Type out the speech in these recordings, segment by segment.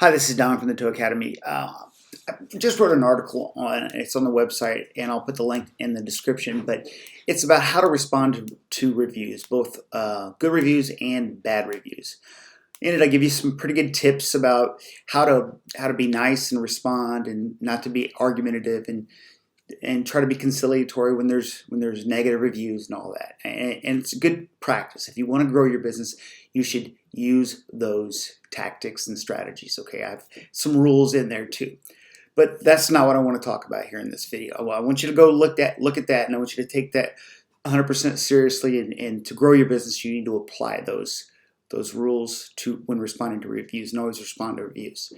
Hi, this is Don from the Tow Academy. I just wrote an article it's on the website, and I'll put the link in the description, but it's about how to respond to reviews, both good reviews and bad reviews. In it, I give you some pretty good tips about how to be nice and respond, and not to be argumentative, and try to be conciliatory when there's negative reviews and all that. And it's a good practice. If you want to grow your business, you should use those tactics and strategies. Okay, I have some rules in there too. But that's not what I want to talk about here in this video. Well, I want you to go look at that, and I want you to take that 100% seriously. And to grow your business, you need to apply those rules to when responding to reviews, and always respond to reviews.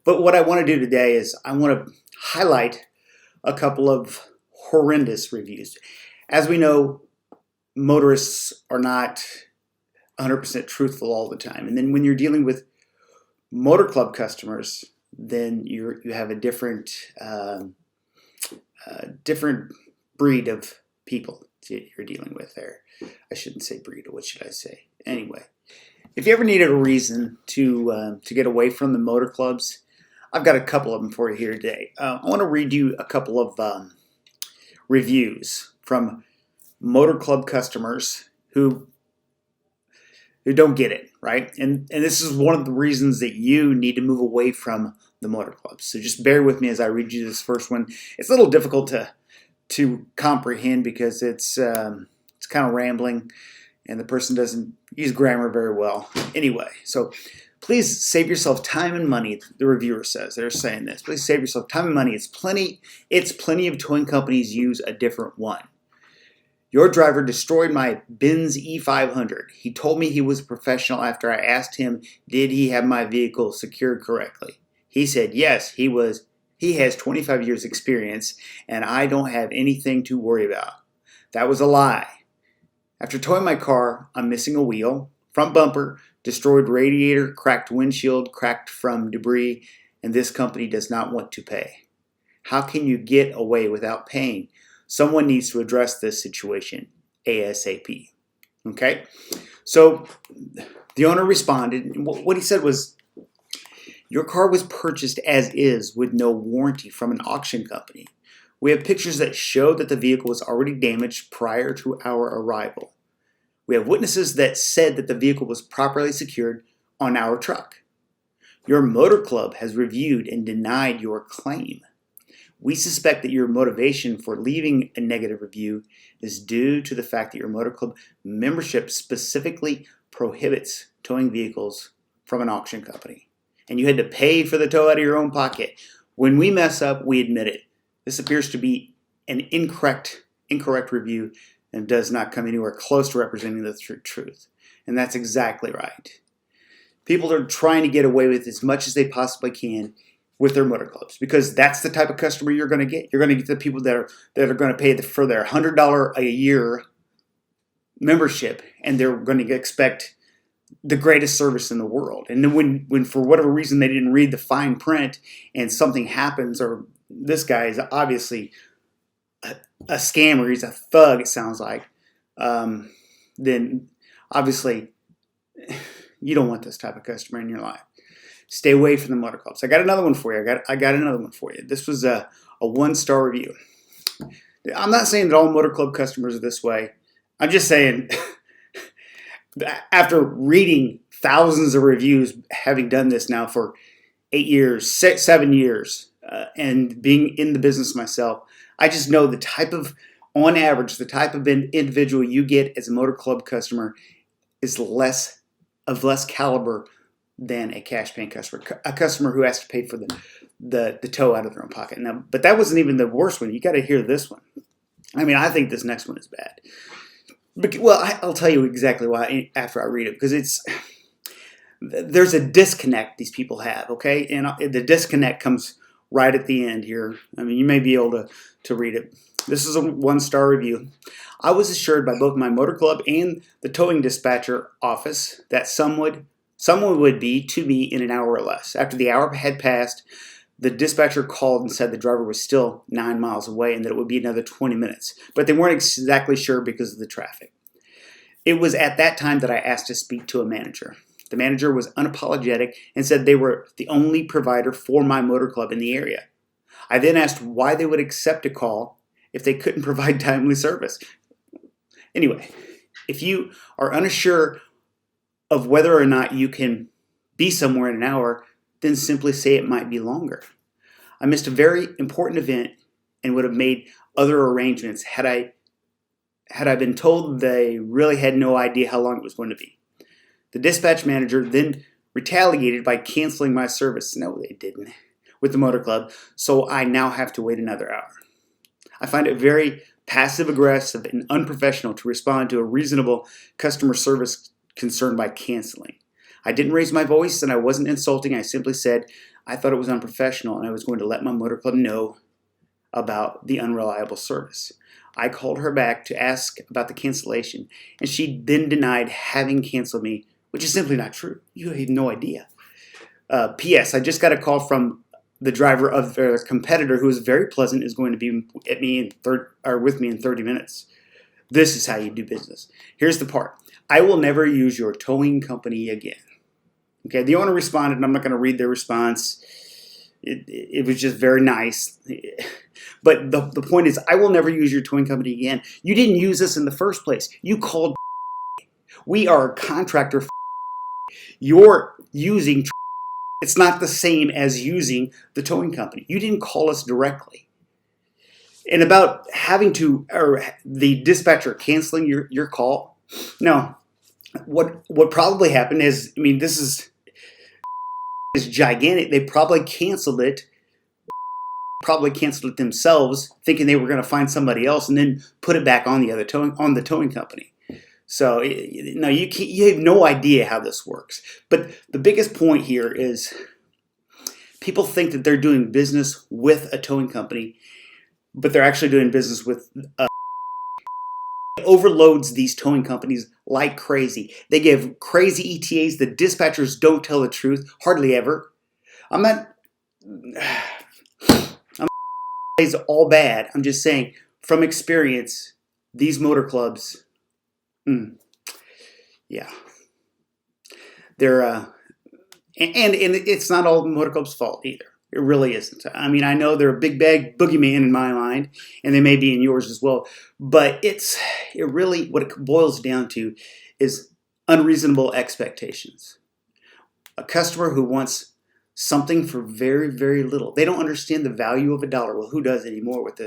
But what I want to do today is I want to highlight a couple of horrendous reviews. As we know, motorists are not 100% truthful all the time. And then when you're dealing with motor club customers, then you have a different breed of people you're dealing with there. I shouldn't say breed. What should I say? Anyway, if you ever needed a reason to get away from the motor clubs, I've got a couple of them for you here today. I want to read you a couple of reviews from motor club customers who don't get it, right? And this is one of the reasons that you need to move away from the motor clubs. So just bear with me as I read you this first one. It's a little difficult to comprehend because it's kind of rambling, and the person doesn't use grammar very well. Anyway, so please save yourself time and money, the reviewer says. They're saying this. Please save yourself time and money. It's plenty of towing companies use a different one. Your driver destroyed my Benz E500. He told me he was a professional after I asked him, did he have my vehicle secured correctly? He said, yes, he has 25 years experience, and I don't have anything to worry about. That was a lie. After towing my car, I'm missing a wheel, front bumper, destroyed radiator, cracked windshield, cracked from debris, and this company does not want to pay. How can you get away without paying? Someone needs to address this situation ASAP. Okay? So the owner responded, and what he said was, your car was purchased as is with no warranty from an auction company. We have pictures that show that the vehicle was already damaged prior to our arrival. We have witnesses that said that the vehicle was properly secured on our truck. Your motor club has reviewed and denied your claim. We suspect that your motivation for leaving a negative review is due to the fact that your motor club membership specifically prohibits towing vehicles from an auction company, and you had to pay for the tow out of your own pocket. When we mess up, we admit it. This appears to be an incorrect review and does not come anywhere close to representing the truth. And that's exactly right. People are trying to get away with as much as they possibly can with their motor clubs, because that's the type of customer you're going to get. You're going to get the people that are going to pay for their $100 a year membership, and they're going to expect the greatest service in the world. And then when for whatever reason they didn't read the fine print and something happens, or this guy is obviously a scammer, he's a thug, it sounds like, then obviously you don't want this type of customer in your life. Stay away from the motor clubs. I got another one for you. I got another one for you. This was a 1-star review. I'm not saying that all motor club customers are this way. I'm just saying after reading thousands of reviews, having done this now for 8 years, 7 years, and being in the business myself, I just know on average, the type of individual you get as a motor club customer is less caliber than a cash paying customer, a customer who has to pay for the tow out of their own pocket. Now, but that wasn't even the worst one. You got to hear this one. I mean, I think this next one is bad. Well, I'll tell you exactly why after I read it, because there's a disconnect these people have, okay? And the disconnect comes right at the end here. I mean, you may be able to read it. This is a 1-star review. I was assured by both my motor club and the towing dispatcher office that someone would be to me in an hour or less. After the hour had passed, the dispatcher called and said the driver was still 9 miles away and that it would be another 20 minutes. But they weren't exactly sure because of the traffic. It was at that time that I asked to speak to a manager. The manager was unapologetic and said they were the only provider for my motor club in the area. I then asked why they would accept a call if they couldn't provide timely service. Anyway, if you are unsure of whether or not you can be somewhere in an hour, then simply say it might be longer. I missed a very important event and would have made other arrangements had I been told they really had no idea how long it was going to be. The dispatch manager then retaliated by canceling my service. No, they didn't. With the motor club, so I now have to wait another hour. I find it very passive-aggressive and unprofessional to respond to a reasonable customer service concern by canceling. I didn't raise my voice and I wasn't insulting. I simply said I thought it was unprofessional and I was going to let my motor club know about the unreliable service. I called her back to ask about the cancellation, and she then denied having canceled me, which is simply not true. You have no idea. P.S. I just got a call from the driver of their competitor, who is very pleasant, is going to be with me in 30 minutes. This is how you do business. Here's the part. I will never use your towing company again. Okay, the owner responded, and I'm not going to read their response. It was just very nice. But the point is, I will never use your towing company again. You didn't use us in the first place. You called. We are a contractor. You're using. It's not the same as using the towing company. You didn't call us directly. And about the dispatcher canceling your call. No, what probably happened is, this is gigantic. They probably canceled it. Probably canceled it themselves, thinking they were going to find somebody else, and then put it back on the towing company. So no, you have no idea how this works. But the biggest point here is people think that they're doing business with a towing company, but they're actually doing business with overloads these towing companies like crazy. They give crazy ETAs. The dispatchers don't tell the truth, hardly ever. It's all bad. I'm just saying, from experience, these motor clubs, yeah, they're and it's not all the motor club's fault either. It really isn't. I know they're a big bag boogeyman in my mind, and they may be in yours as well. But it really, what it boils down to is unreasonable expectations. A customer who wants something for very, very little. They don't understand the value of a dollar. Well, who does anymore with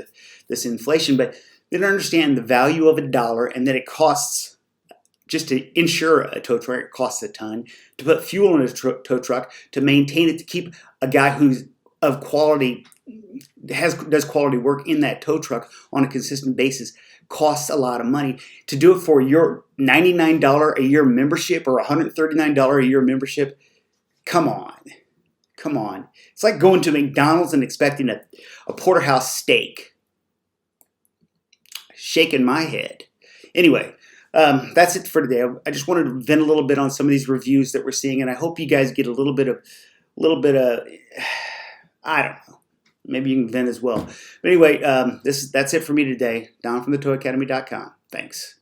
this inflation? But they don't understand the value of a dollar, and that it costs, just to insure a tow truck, it costs a ton. To put fuel in a tow truck, to maintain it, to keep a guy who's of quality, does quality work in that tow truck on a consistent basis, costs a lot of money. To do it for your $99 a year membership or $139 a year membership, come on. Come on. It's like going to McDonald's and expecting a porterhouse steak. Shaking my head. Anyway, that's it for today. I just wanted to vent a little bit on some of these reviews that we're seeing, and I hope you guys get a little bit of, I don't know. Maybe you can vent as well. But anyway, that's it for me today. Don from thetowacademy.com. Thanks.